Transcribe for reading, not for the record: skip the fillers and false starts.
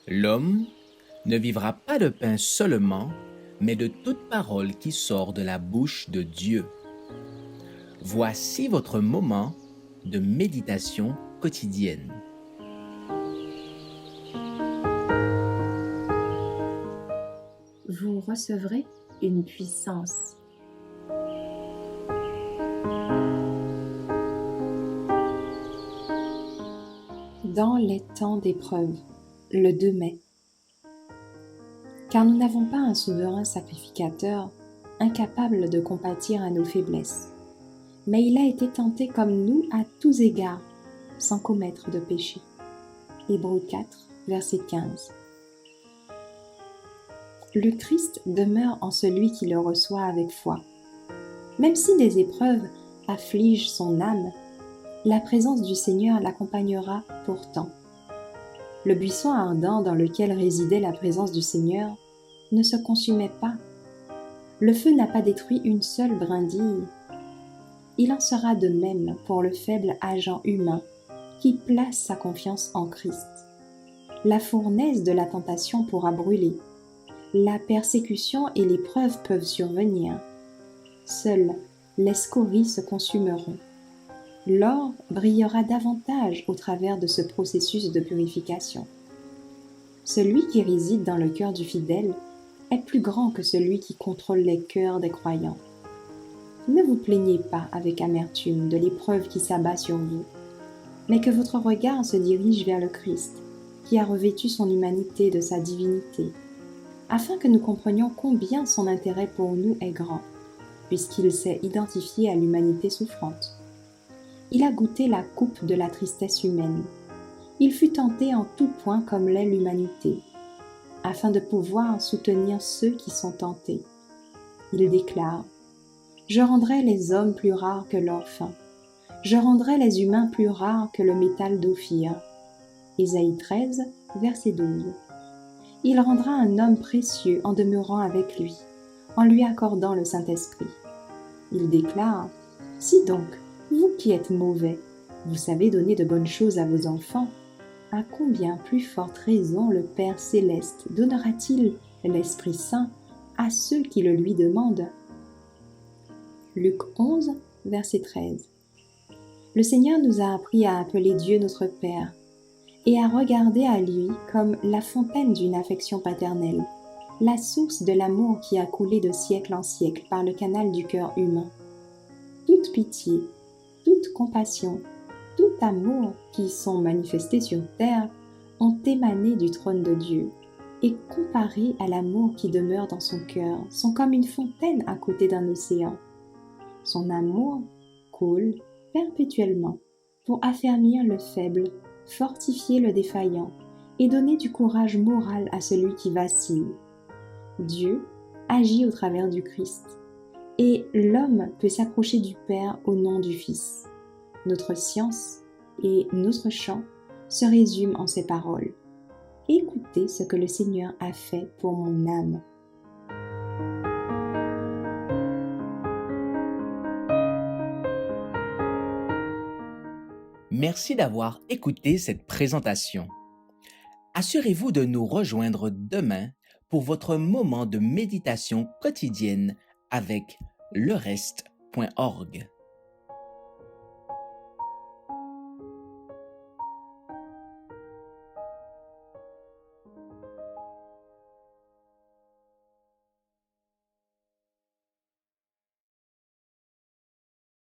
L'homme ne vivra pas de pain seulement, mais de toute parole qui sort de la bouche de Dieu. Voici votre moment de méditation quotidienne. Vous recevrez une puissance. Dans les temps d'épreuve, le 2 mai. Car nous n'avons pas un souverain sacrificateur incapable de compatir à nos faiblesses, mais il a été tenté comme nous à tous égards, sans commettre de péché. Hébreux 4, verset 15. Le Christ demeure en celui qui le reçoit avec foi. Même si des épreuves affligent son âme, la présence du Seigneur l'accompagnera pourtant. Le buisson ardent dans lequel résidait la présence du Seigneur ne se consumait pas. Le feu n'a pas détruit une seule brindille. Il en sera de même pour le faible agent humain qui place sa confiance en Christ. La fournaise de la tentation pourra brûler. La persécution et l'épreuve peuvent survenir. Seules les scories se consumeront. L'or brillera davantage au travers de ce processus de purification. Celui qui réside dans le cœur du fidèle est plus grand que celui qui contrôle les cœurs des croyants. Ne vous plaignez pas avec amertume de l'épreuve qui s'abat sur vous, mais que votre regard se dirige vers le Christ, qui a revêtu son humanité de sa divinité, afin que nous comprenions combien son intérêt pour nous est grand, puisqu'il s'est identifié à l'humanité souffrante. Il a goûté la coupe de la tristesse humaine. Il fut tenté en tout point comme l'est l'humanité, afin de pouvoir soutenir ceux qui sont tentés. Il déclare : « Je rendrai les hommes plus rares que l'or fin. Je rendrai les humains plus rares que le métal d'Ophir. » Ésaïe 13, verset 12. Il rendra un homme précieux en demeurant avec lui, en lui accordant le Saint-Esprit. Il déclare : « Si donc, vous qui êtes mauvais, vous savez donner de bonnes choses à vos enfants, à combien plus forte raison le Père céleste donnera-t-il l'Esprit Saint à ceux qui le lui demandent ?» Luc 11, verset 13. Le Seigneur nous a appris à appeler Dieu notre Père et à regarder à lui comme la fontaine d'une affection paternelle, la source de l'amour qui a coulé de siècle en siècle par le canal du cœur humain. Toute pitié, toute compassion, tout amour qui sont manifestés sur terre ont émané du trône de Dieu et comparés à l'amour qui demeure dans son cœur, sont comme une fontaine à côté d'un océan. Son amour coule perpétuellement pour affermir le faible, fortifier le défaillant et donner du courage moral à celui qui vacille. Dieu agit au travers du Christ et l'homme peut s'approcher du Père au nom du Fils. Notre science et notre chant se résument en ces paroles. Écoutez ce que le Seigneur a fait pour mon âme. Merci d'avoir écouté cette présentation. Assurez-vous de nous rejoindre demain pour votre moment de méditation quotidienne avec lereste.org.